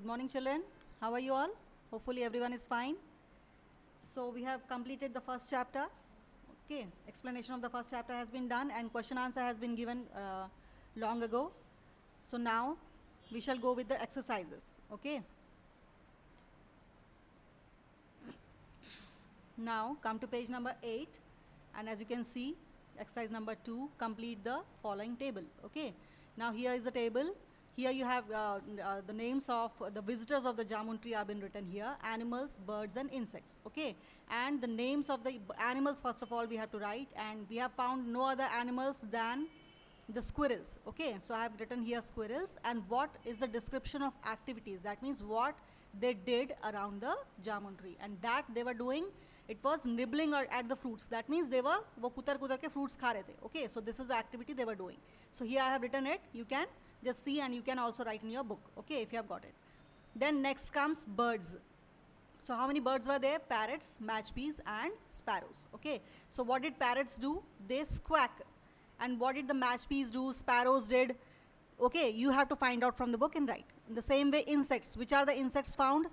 Good morning, children. How are you all? Hopefully everyone is fine. So we have completed the first chapter. Okay, explanation of the first chapter has been done and question answer has been given long ago. So now we shall go with the exercises. Okay. Now come to page number 8, and as you can see, exercise number 2, complete the following table. Okay. Now here is the table. Here you have the names of the visitors of the Jamun tree have been written here: animals, birds and insects. Okay, and the names of the animals first of all we have to write, and we have found no other animals than the squirrels. Okay, so I have written here squirrels, and what is the description of activities, that means what they did around the Jamun tree, and that they were doing, it was nibbling at the fruits. That means they were वो कुतर कुतर के fruits खा रहे थे. Okay, so this is the activity they were doing. So here I have written it. You can just see and you can also write in your book. Okay, if you have got it. Then next comes birds. So how many birds were there? Parrots, matchbees and sparrows. Okay, so what did parrots do? They squawk. And what did the matchbees do? Sparrows did. Okay, you have to find out from the book and write. In the same way, insects. Which are the insects found?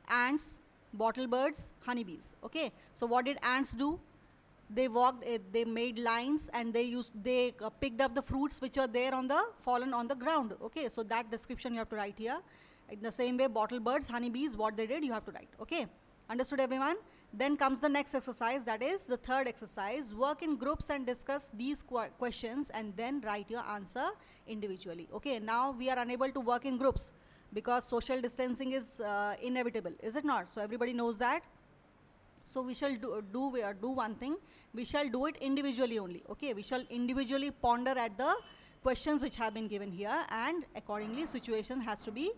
Ants, bottlebirds, honeybees. Okay, so what did ants do? They walked, they made lines, and they picked up the fruits which are there on the fallen on the ground. Okay, so that description you have to write here. In the same way, bottlebirds, honeybees, what they did you have to write. Okay, understood everyone? Then comes the next exercise, that is the third exercise. Work in groups and discuss these questions and then write your answer individually. Okay, now we are unable to work in groups because social distancing is inevitable, is it not? So everybody knows that. So we shall do one thing. We shall do it individually only. Okay, we shall individually ponder at the questions which have been given here, and accordingly situation has to be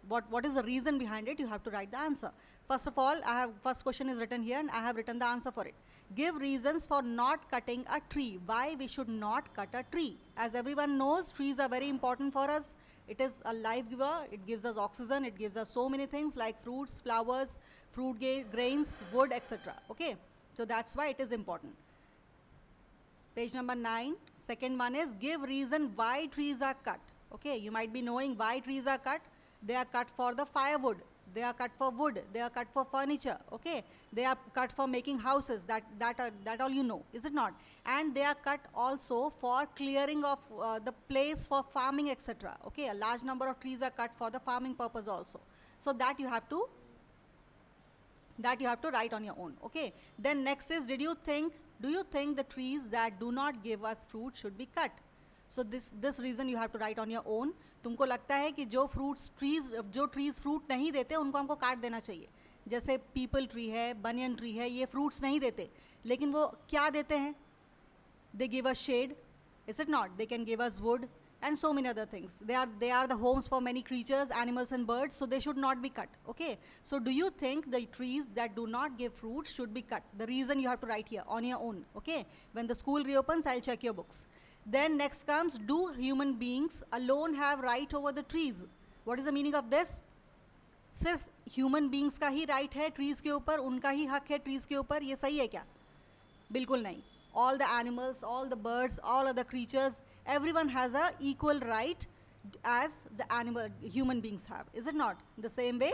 what is the reason behind it. You have to write the answer. First of all, first question is written here and I have written the answer for it. Give reasons for not cutting a tree. Why we should not cut a tree? As everyone knows, trees are very important for us. It is a life giver. It gives us oxygen. It gives us so many things like fruits, flowers, fruit grains, wood, etc. Okay, so that's why it is important. Page number 9. Second one is give reason why trees are cut. Okay, you might be knowing why trees are cut. They are cut for the firewood. They are cut for wood. They are cut for furniture. Okay, they are cut for making houses. That all you know, is it not? And they are cut also for clearing of the place for farming, etc. Okay, a large number of trees are cut for the farming purpose also. So that you have to write on your own. Okay, then next is do you think the trees that do not give us fruit should be cut? So this reason you have to write on your own. तुमको लगता है कि जो trees fruit नहीं देते उनको हमको काट देना चाहिए. जैसे पीपल ट्री है, बनियन ट्री है, ये fruits नहीं देते, लेकिन वो क्या देते हैं? They give us shade, is it not? They can give us wood and so many other things. They are the homes for many creatures, animals and birds, so they should not be cut. Okay, so do you think the trees that do not give fruit should be cut? The reason you have to write here on your own. Okay, when the school reopens, I'll check your books. Then next comes, do human beings alone have right over the trees? What is the meaning of this? सिर्फ human beings का ही right है trees के ऊपर, उनका ही हक है trees के ऊपर, ये सही है क्या? बिल्कुल नहीं. All the animals, all the birds, all other creatures, everyone has a equal right as the human beings have, is it not? The same way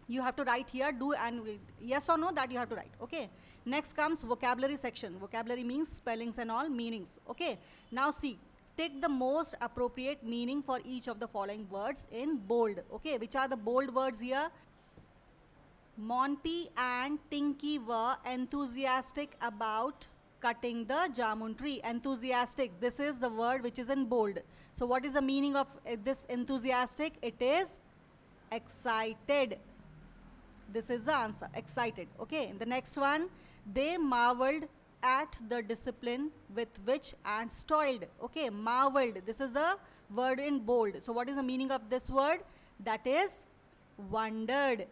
you have to write here, do and yes or no, that you have to write. Okay, next comes vocabulary section. Vocabulary means spellings and all meanings. Okay, now see, take the most appropriate meaning for each of the following words in bold. Okay, which are the bold words here? Monty and Tinky were enthusiastic about cutting the Jamun tree. Enthusiastic, this is the word which is in bold. So what is the meaning of this enthusiastic? It is excited. This is the answer, excited. Okay, the next one, they marveled at the discipline with which ants toiled. Okay, marveled, this is the word in bold. So what is the meaning of this word? That is wondered.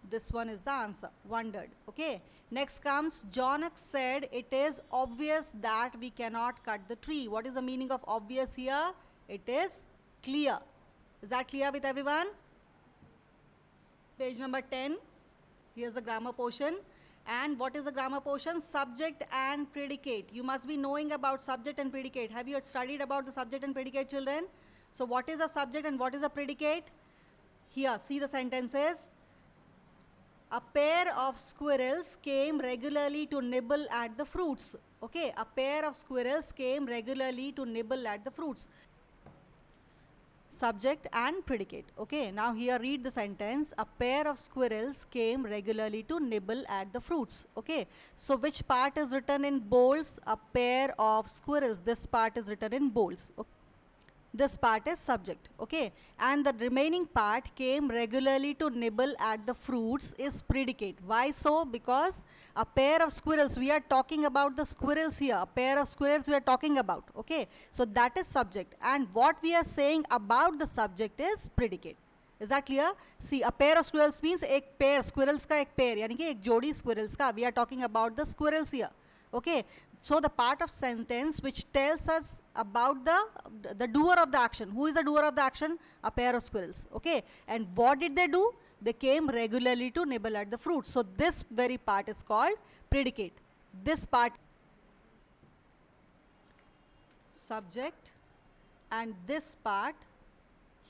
This one is the answer, wondered. Okay, next comes, Jonak said it is obvious that we cannot cut the tree. What is the meaning of obvious here? It is clear. Is that clear with everyone? Page number 10. Here's the grammar portion. And what is the grammar portion? Subject and predicate. You must be knowing about subject and predicate. Have you studied about the subject and predicate, children? So what is a subject and what is a predicate? Here, see the sentences. A pair of squirrels came regularly to nibble at the fruits. Okay, a pair of squirrels came regularly to nibble at the fruits. Subject and predicate. Okay, now here read the sentence. A pair of squirrels came regularly to nibble at the fruits. Okay, so which part is written in bolds? A pair of squirrels. This part is written in bolds. Okay. This part is subject, okay, and the remaining part came regularly to nibble at the fruits is predicate. Why so? Because a pair of squirrels, we are talking about the squirrels here, a pair of squirrels we are talking about, okay, so that is subject, and what we are saying about the subject is predicate. Is that clear? See, a pair of squirrels means एक pair squirrels का एक pair यानी कि एक जोड़ी squirrels का. We are talking about the squirrels here. Okay, so the part of sentence which tells us about the doer of the action. Who is the doer of the action? A pair of squirrels. Okay, and what did they do? They came regularly to nibble at the fruit. So this very part is called predicate. This part subject, and this part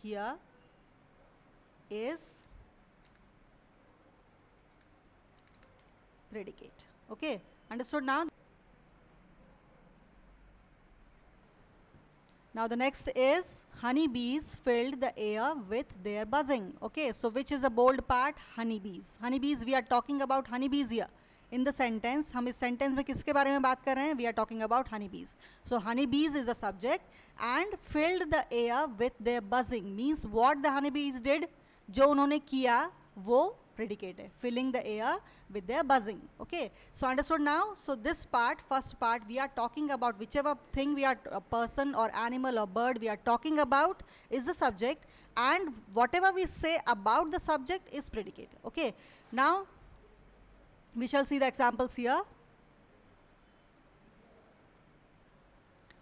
here is predicate. Okay, understood now? Now the next is honeybees filled the air with their buzzing. Okay, so which is the bold part? Honeybees. Honeybees, we are talking about honeybees here. In the sentence, हम इस sentence में किसके बारे में बात कर रहे हैं? We are talking about honeybees. So honeybees is the subject and filled the air with their buzzing means what the honeybees did? जो उन्होंने किया वो predicate है, filling the air with their buzzing. Okay, so understood now? So this part, first part, we are talking about whichever thing we are, a person or animal or bird we are talking about is the subject, and whatever we say about the subject is predicate. Okay, now we shall see the examples here.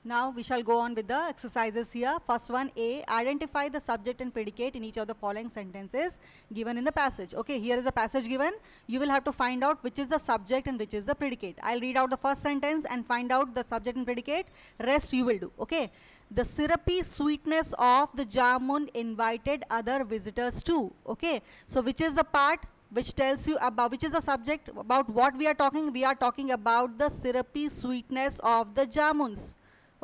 Now we shall go on with the exercises here. First one, A, identify the subject and predicate in each of the following sentences given in the passage. Okay, here is a passage given. You will have to find out which is the subject and which is the predicate. I'll read out the first sentence and find out the subject and predicate. Rest you will do. Okay, the syrupy sweetness of the jamun invited other visitors too. Okay, so which is the part which tells you about, which is the subject, about what we are talking? We are talking about the syrupy sweetness of the jamuns.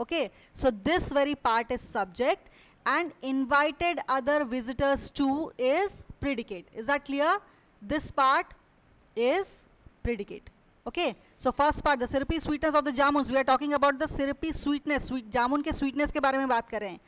Okay, so this very part is subject and invited other visitors to is predicate. Is that clear? This part is predicate. Okay, so first part, the syrupy sweetness of the jamuns, we are talking about the syrupy sweetness, sweet जामुन के sweetness के बारे में बात कर रहे हैं,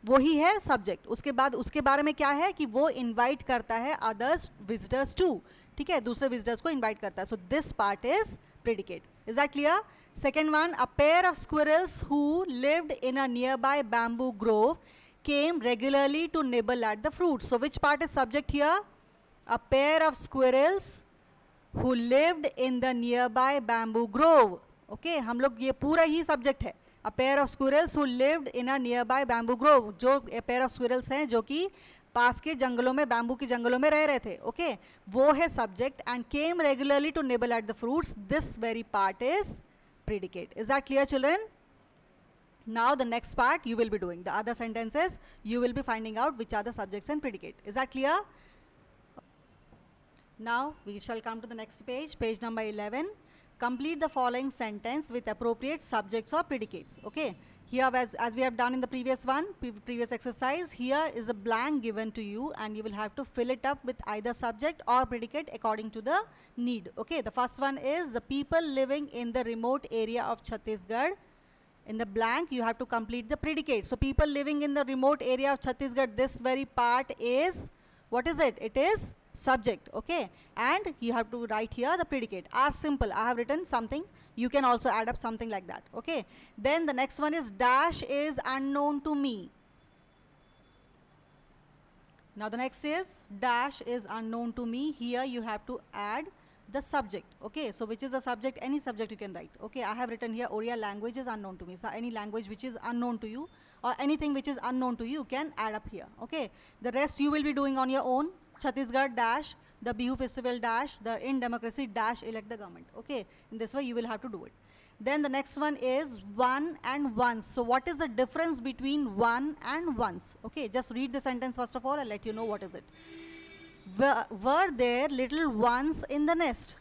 वही है subject. उसके बाद उसके बारे में क्या है कि वो invite करता है others visitors to, ठीक है, दूसरे visitors को invite करता है. So this part is predicate. Is that clear? Second one, a pair of squirrels who lived in a nearby bamboo grove came regularly to nibble at the fruit. So which part is subject here? A pair of squirrels who lived in the nearby bamboo grove. Okay, हम लोग ये पूरा ही subject है. A pair of squirrels who lived in a nearby bamboo grove. जो a pair of squirrels हैं जो कि पास के जंगलों में, बैम्बू के जंगलों में रह रहे थे. ओके, वो है subject and came regularly to nibble at the fruits. This very part is predicate. Is that clear, children? Now the next part you will be doing the other sentences. You will be finding out which are the subjects and predicate. Is that clear? Now we shall come to the next page, page number 11. Complete the following sentence with appropriate subjects or predicates. Okay, here as we have done in the previous one, previous exercise, here is a blank given to you and you will have to fill it up with either subject or predicate according to the need. Okay, the first one is the people living in the remote area of Chhattisgarh. In the blank you have to complete the predicate. So people living in the remote area of Chhattisgarh, this very part is, what is it? It is subject. Okay, and you have to write here the predicate. Are simple, I have written something, you can also add up something like that. Okay, then the next one is dash is unknown to me. Now the next is dash is unknown to me. Here you have to add the subject. Okay, so which is the subject? Any subject you can write. Okay, I have written here Oriya language is unknown to me. So any language which is unknown to you or anything which is unknown to you can add up here. Okay, the rest you will be doing on your own. Chhattisgarh dash, the Bihu festival dash, the in democracy dash elect the government. Okay, in this way you will have to do it. Then the next one is one and ones. So what is the difference between one and ones? Okay, just read the sentence first of all. I'll let you know what is it. Were there little ones in the nest?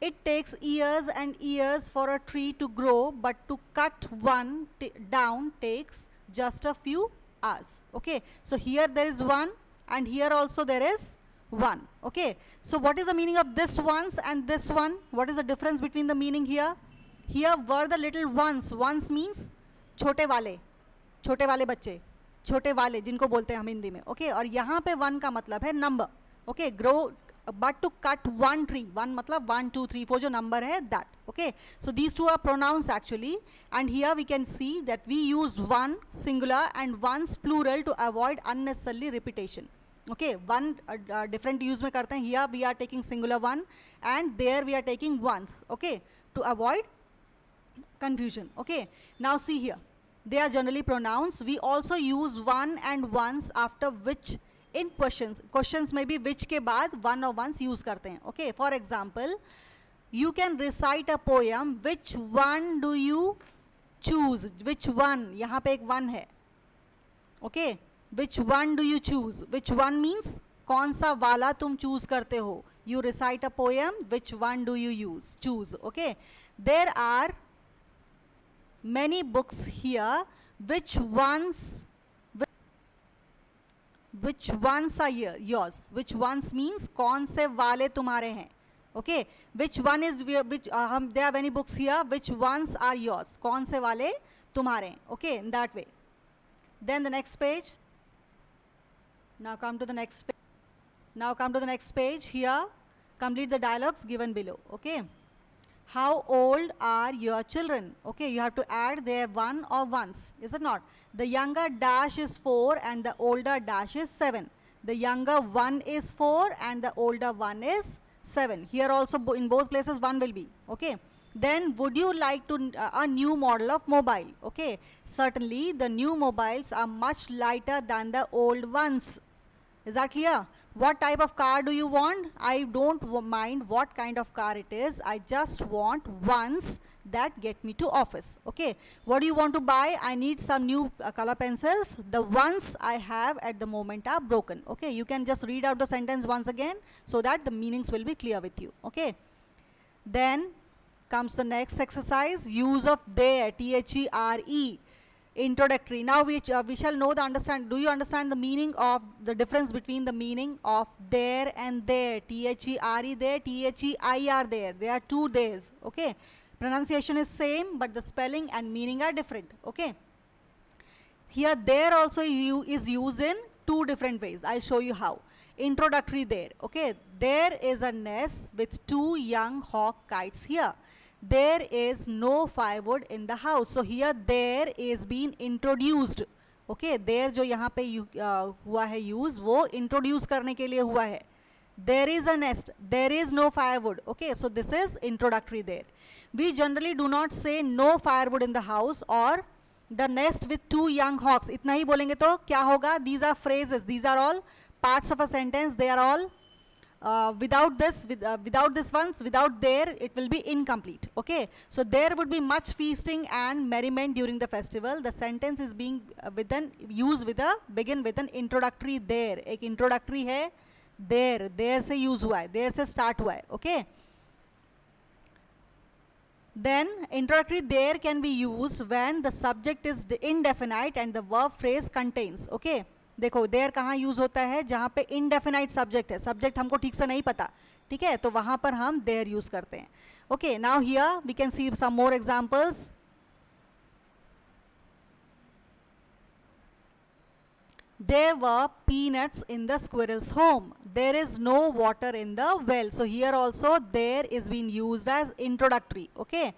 It takes years and years for a tree to grow, but to cut one down takes just a few hours. Okay, so here there is one and here also there is one. Okay, so what is the meaning of this ones and this one? What is the difference between the meaning here? Here were the little ones. Ones means छोटे वाले बच्चे, छोटे वाले जिनको बोलते हैं हम हिंदी में. ओके, और यहाँ पे वन का मतलब है number. Okay, grow but to cut one tree, one matlab 1 2 3 4 जो number है that. Okay, so these two are pronouns actually, and here we can see that we use one singular and ones plural to avoid unnecessarily repetition. Okay, one different use में करते हैं. Here we are taking singular one and there we are taking ones. Okay, to avoid confusion. Okay, now see here, they are generally pronouns. We also use one and ones after which in questions में भी which के बाद one or ones use करते हैं. Okay, for example, you can recite a poem. Which one do you choose? Which one? यहाँ पे एक one है. Okay, which one do you choose? Which one means कौन सा वाला तुम choose करते हो. You recite a poem. Which one do you choose? Okay, there are many books here. Which ones are yours? Which ones means कौन से वाले तुम्हारे हैं. Okay, which one is there are many books here. Which ones are yours? कौन से वाले तुम्हारे हैं. Okay, in that way. Then the next page. Now come to the next page. Here, complete the dialogues given below. Okay. How old are your children? Okay, you have to add their one or ones, is it not? The younger dash is 4 and the older dash is 7. The younger one is 4 and the older one is 7. Here also in both places one will be. Okay. Then would you like to a new model of mobile? Okay. Certainly the new mobiles are much lighter than the old ones. Is that clear? What type of car do you want? I don't mind what kind of car it is. I just want ones that get me to office. Okay. What do you want to buy? I need some new color pencils. The ones I have at the moment are broken. Okay. You can just read out the sentence once again so that the meanings will be clear with you. Okay. Then comes the next exercise. Use of there. THERE. Introductory. Now we shall know do you understand the meaning of the difference between the meaning of there and there? THERE there, THEIR there. There are two theres. Okay. Pronunciation is same but the spelling and meaning are different. Okay. Here there also is used in two different ways. I'll show you how. Introductory there. Okay. There is a nest with two young hawk kites here. There is no firewood in the house. So here there is being introduced. Okay, there जो यहाँ पे हुआ है use वो introduce करने के लिए हुआ है. There is a nest. There is no firewood. Okay, so this is introductory there. We generally do not say no firewood in the house or the nest with two young hawks. इतना ही बोलेंगे तो क्या होगा? These are phrases. These are all parts of a sentence. They are all without this ones, without there, it will be incomplete. Okay, so there would be much feasting and merriment during the festival. The sentence is being begin with an introductory there. एक introductory है there से use हुआ है, there से start हुआ है. Okay, then introductory there can be used when the subject is indefinite and the verb phrase contains. Okay, देखो there कहाँ यूज होता है? जहाँ पे इनडेफिनाइट सब्जेक्ट है, सब्जेक्ट हमको ठीक से नहीं पता. ठीक है, तो वहाँ पर हम देयर यूज करते हैं. Okay, now here we can see some more examples. There were peanuts in the squirrel's home. There is no water in the well. So here also there is being used as introductory. Okay.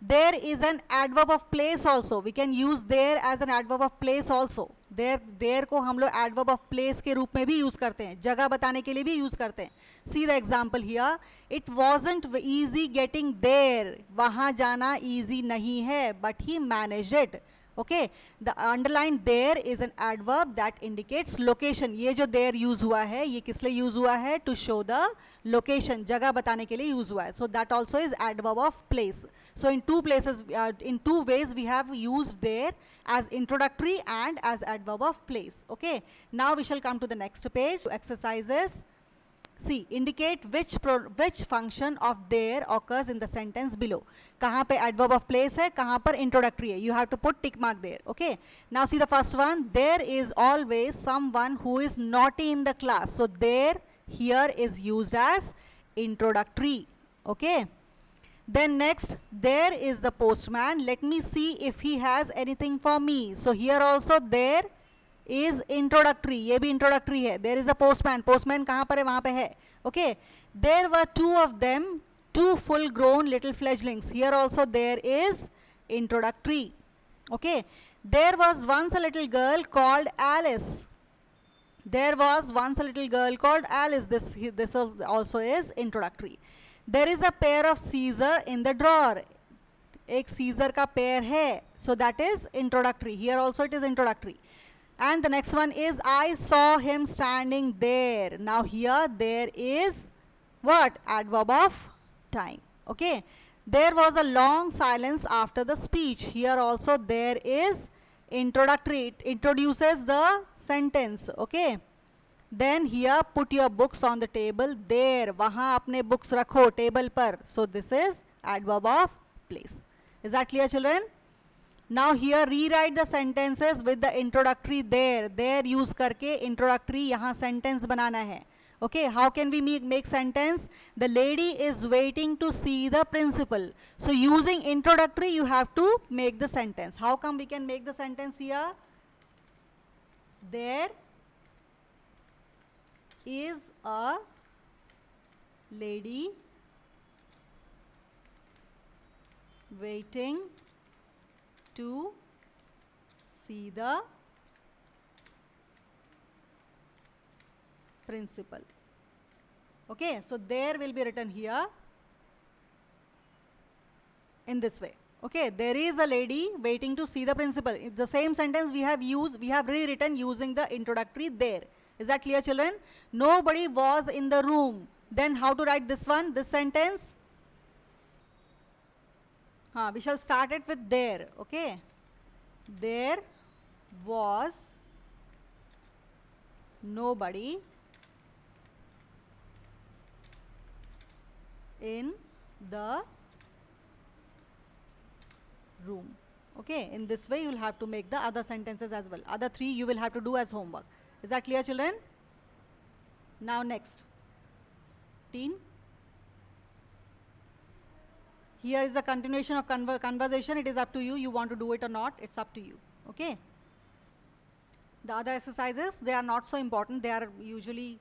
There is an adverb of place also. We can use there as an adverb of place also. There को हम लोग adverb of place के रूप में भी use करते हैं, जगह बताने के लिए भी use करते हैं. See the example here. It wasn't easy getting there. वहाँ जाना easy नहीं है, but he managed it. Okay, the underlined there is an adverb that indicates location. ये जो there use हुआ है, ये किस लिए use हुआ है? To show the location, जगह बताने के लिए use हुआ है. So that also is adverb of place. So in two places, in two ways we have used there as introductory and as adverb of place. Okay, now we shall come to the next page. Exercises. See, indicate which function of there occurs in the sentence below. कहाँ पे adverb of place है, कहाँ पर introductory है. You have to put tick mark there. Okay. Now see the first one. There is always someone who is naughty in the class. So there here is used as introductory. Okay. Then next, there is the postman. Let me see if he has anything for me. So here also there is introductory. ये भी introductory है. There is a postman. Postman कहाँ पर है? वहाँ पे है. Okay. There were two of them, two full-grown little fledglings. Here also there is introductory. Okay. There was once a little girl called Alice. There was once a little girl called Alice. This also is introductory. There is a pair of scissors in the drawer. एक scissor का pair है. So that is introductory. Here also it is introductory. And the next one is I saw him standing there. Now here there is what? Adverb of time. Okay. There was a long silence after the speech. Here also there is introductory. It introduces the sentence. Okay. Then here put your books on the table. There. वहाँ अपने books रखो table पर. So this is adverb of place. Is that clear, children? Now here rewrite the sentences with the introductory there. There use करके introductory यहाँ sentence बनाना है. Okay, how can we make sentence? The lady is waiting to see the principal. So using introductory you have to make the sentence. How come we can make the sentence here? There is a lady waiting to see the principal. Okay, so there will be written here in this way. Okay, there is a lady waiting to see the principal. In the same sentence we have rewritten using the introductory there. Is that clear, children? Nobody was in the room. Then how to write this one, this sentence? We shall start it with there. Okay. There was nobody in the room. Okay. In this way you will have to make the other sentences as well. Other three you will have to do as homework. Is that clear, children? Now next. Teen. Here is the continuation of conversation. It is up to you. You want to do it or not. It's up to you. Okay. The other exercises, they are not so important. They are usually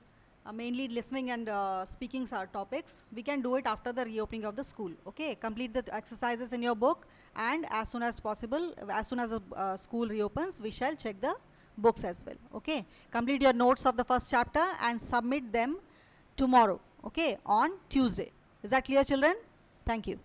mainly listening and speaking topics. We can do it after the reopening of the school. Okay. Complete the exercises in your book, and as soon as possible, as soon as the school reopens, we shall check the books as well. Okay. Complete your notes of the first chapter and submit them tomorrow. Okay. On Tuesday. Is that clear, children? Thank you.